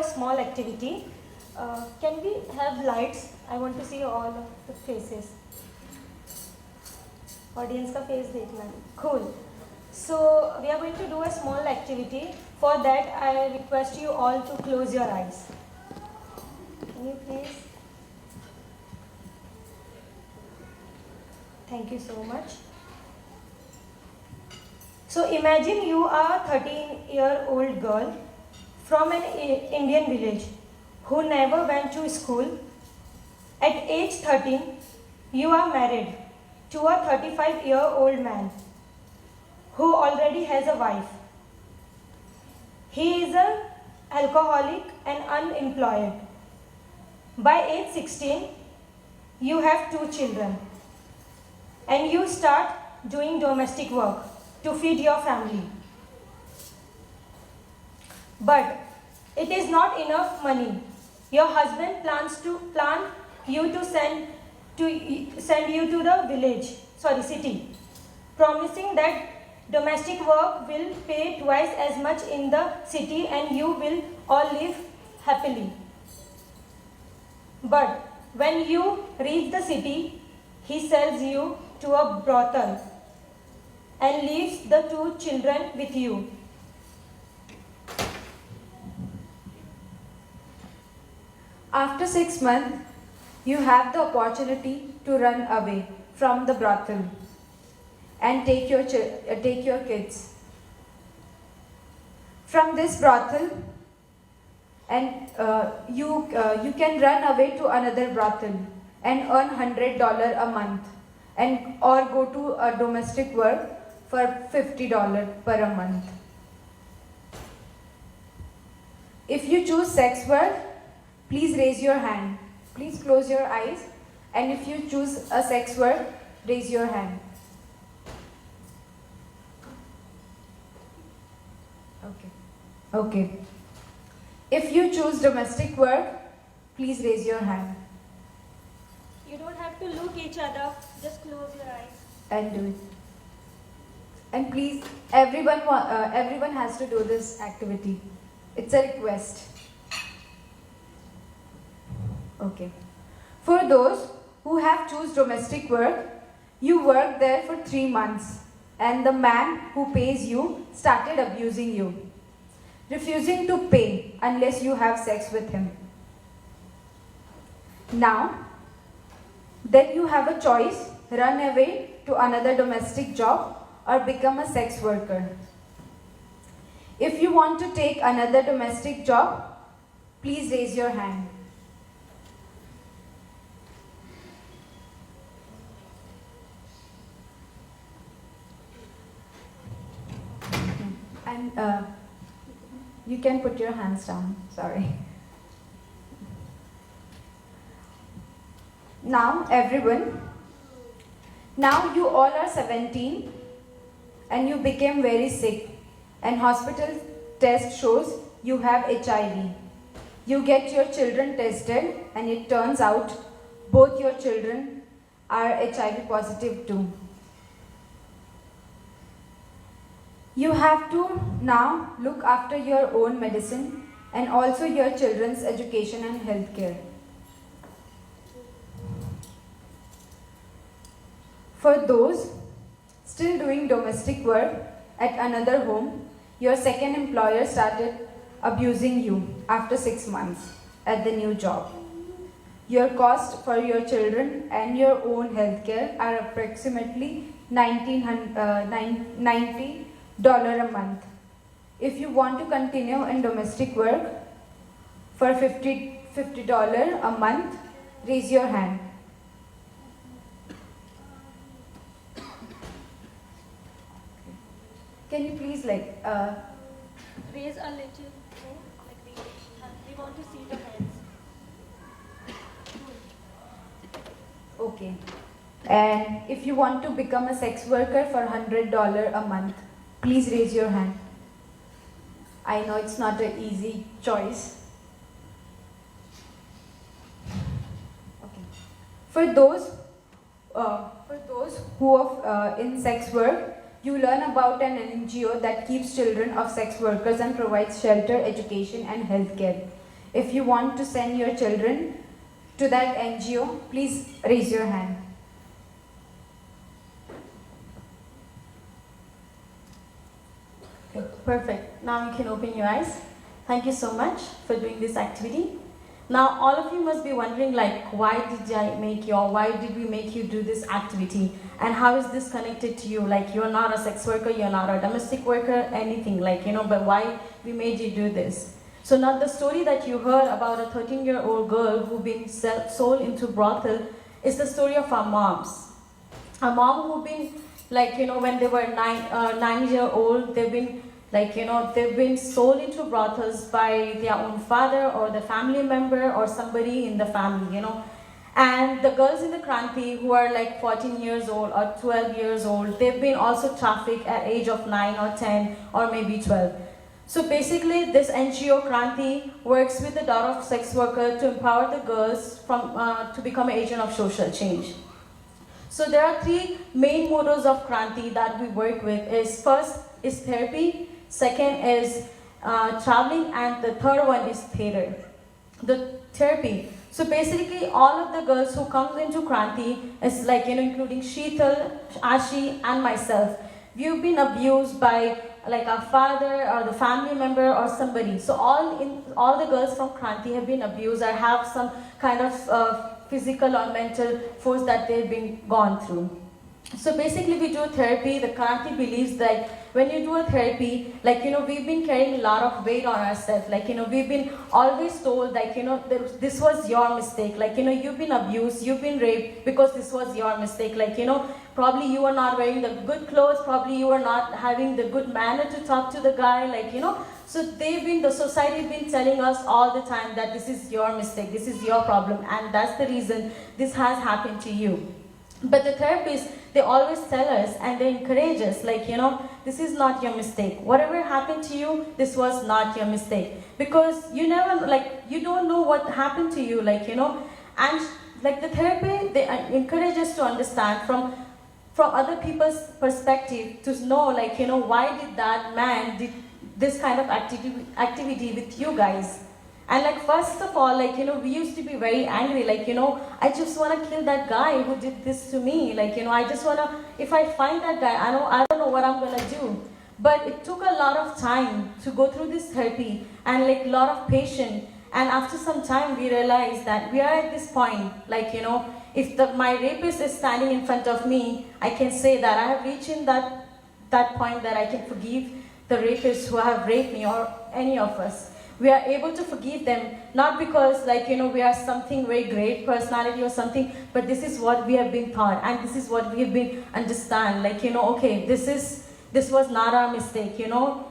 small activity. Can we have lights? I want to see all of the faces. Audience ka face dekhna. Cool. So we are going to do a small activity. For that, I request you all to close your eyes. Can you please? Thank you so much. So imagine you are a 13-year-old girl from an Indian village who never went to school. At age 13, you are married to a 35-year-old man who already has a wife. He is an alcoholic and unemployed. By age 16, you have 2 children and you start doing domestic work to feed your family. But it is not enough money. Your husband plans you to send you to the city, promising that domestic work will pay twice as much in the city and you will all live happily. But when you reach the city, he sells you to a brothel and leaves the 2 children with you. After 6 months, you have the opportunity to run away from the brothel and take your kids from this brothel, and you can run away to another brothel and earn $100 a month, and or go to a domestic work for $50 per a month. If you choose sex work, please raise your hand. Please close your eyes, and if you choose a sex work, raise your hand. Okay. If you choose domestic work, please raise your hand. You don't have to look each other, just close your eyes. And do it. And please, everyone has to do this activity. It's a request. Okay. For those who have choose domestic work, you work there for 3 months and the man who pays you started abusing you, refusing to pay unless you have sex with him. Now, then you have a choice: run away to another domestic job or become a sex worker. If you want to take another domestic job, please raise your hand. And you can put your hands down, sorry. Now everyone, now you all are 17 and you became very sick and hospital test shows you have HIV. You get your children tested and it turns out both your children are HIV positive too. You have to now look after your own medicine and also your children's education and health care. For those still doing domestic work at another home, your second employer started abusing you after 6 months at the new job. Your cost for your children and your own health care are approximately $90 a month. If you want to continue in domestic work for $50 a month, raise your hand. Can you please raise a little, we want to see the hands. Okay. And if you want to become a sex worker for $100 a month, please raise your hand. I know it's not an easy choice. Okay. For those who are in sex work, you learn about an NGO that keeps children of sex workers and provides shelter, education and health care. If you want to send your children to that NGO, please raise your hand. Okay, perfect. Now you can open your eyes. Thank you so much for doing this activity. Now all of you must be wondering like, why did we make you do this activity? And how is this connected to you? Like, you're not a sex worker, you're not a domestic worker, anything like, but why we made you do this? So now the story that you heard about a 13-year-old girl who been sold into brothel is the story of our moms. Our mom who been like, when they were 9-year-old, they've been like, they've been sold into brothels by their own father or the family member or somebody in the family, And the girls in the Kranti who are like 14 years old or 12 years old, they've been also trafficked at age of 9 or 10 or maybe 12. So basically this NGO Kranti works with the daughter of sex worker to empower the girls to become an agent of social change. So there are 3 main mottos of Kranti that we work with. First is therapy, second is traveling, and the third one is theater. The therapy. So basically all of the girls who come into Kranti is like, including Sheetal, Ashi and myself. We've been abused by like our father or the family member or somebody. So all the girls from Kranti have been abused or have some kind of physical or mental force that they've been gone through. So basically we do therapy. The Kranti believes that when you do a therapy, like, we've been carrying a lot of weight on ourselves. Like, we've been always told, like, this was your mistake. Like, you've been abused, you've been raped because this was your mistake. Like, probably you were not wearing the good clothes, probably you were not having the good manner to talk to the guy, like, So the society been telling us all the time that this is your mistake, this is your problem, and that's the reason this has happened to you. But the therapists, they always tell us and they encourage us, like, this is not your mistake. Whatever happened to you, this was not your mistake. Because you never, like, you don't know what happened to you, like, and like the therapy, they encourage us to understand from other people's perspective, to know, like, why did that man did this kind of activity with you guys. And like, first of all, like, we used to be very angry, like, I just want to kill that guy who did this to me. Like, I just want to, if I find that guy, I don't know what I'm going to do. But it took a lot of time to go through this therapy and like a lot of patience. And after some time, we realized that we are at this point, like, if my rapist is standing in front of me, I can say that I have reached in that point that I can forgive the rapists who have raped me or any of us. We are able to forgive them, not because, like, we are something very great personality or something, but this is what we have been taught, and this is what we have been understand. Like, okay, this was not our mistake,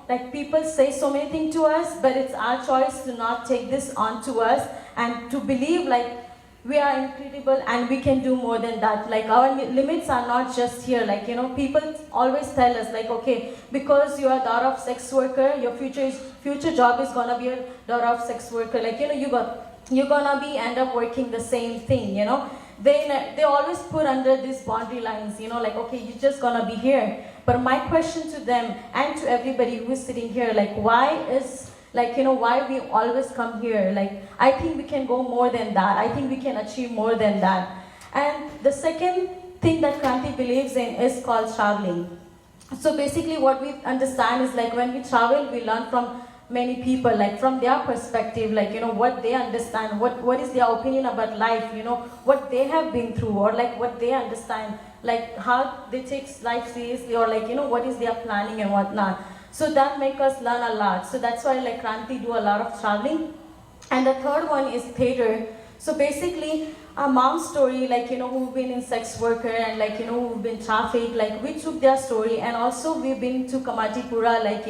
Like, people say so many things to us, but it's our choice to not take this on to us and to believe, like, we are incredible and we can do more than that. Like, our limits are not just here. Like, people always tell us, like, okay, because you are a daughter of sex worker, your future job is gonna be a daughter of sex worker. Like, you're gonna be end up working the same thing, They always put under these boundary lines, like, okay, you're just gonna be here. But my question to them and to everybody who is sitting here, like, why we always come here? Like, I think we can go more than that. I think we can achieve more than that. And the second thing that Kranti believes in is called traveling. So basically what we understand is, like, when we travel, we learn from many people, like, from their perspective, like, what they understand, what is their opinion about life, what they have been through, or like what they understand, like how they take life seriously, or like, what is their planning and whatnot. So that makes us learn a lot. So that's why, like, Kranti do a lot of traveling. And the third one is theater. So basically, our mom's story, like, who've been in sex worker and, like, who've been trafficked, like, we took their story, and also we've been to Kamatipura, like,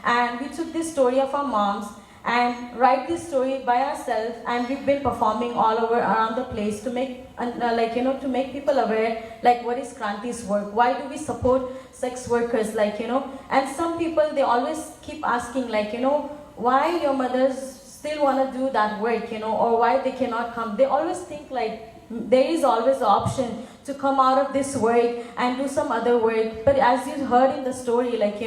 and we took this story of our moms and write this story by ourselves, and we've been performing all over around the place to make, to make people aware, like, what is Kranti's work? Why do we support sex workers, like, And some people, they always keep asking, like, why your mothers still want to do that work, or why they cannot come. They always think, like, there is always the option to come out of this work and do some other work. But as you heard in the story, like,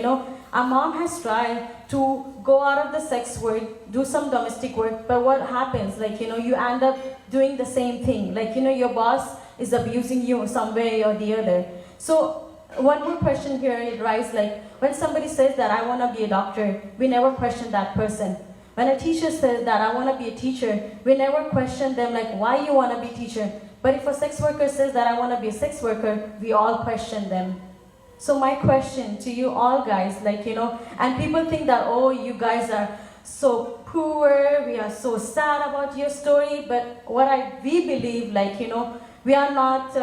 our mom has tried to go out of the sex work, do some domestic work, but what happens? Like, you end up doing the same thing. Like, your boss is abusing you some way or the other. So one more question here, it arises, like, when somebody says that I want to be a doctor, we never question that person. When a teacher says that I want to be a teacher, we never question them, like, why you want to be a teacher. But if a sex worker says that I want to be a sex worker, we all question them. So my question to you all guys, like, and people think that, oh, you guys are so poor, we are so sad about your story, but we believe, like, we are not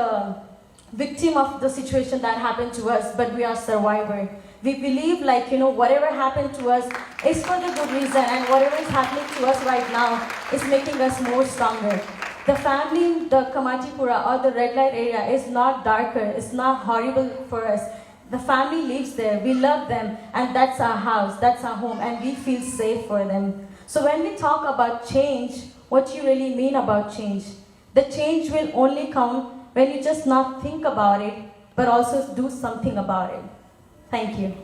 victim of the situation that happened to us, but we are survivor. We believe, like, whatever happened to us is for the good reason, and whatever is happening to us right now is making us more stronger. The family in the Kamatipura or the red light area is not darker, it's not horrible for us. The family lives there, we love them, and that's our house, that's our home, and we feel safe for them. So when we talk about change, what you really mean about change? The change will only come when you just not think about it, but also do something about it. Thank you.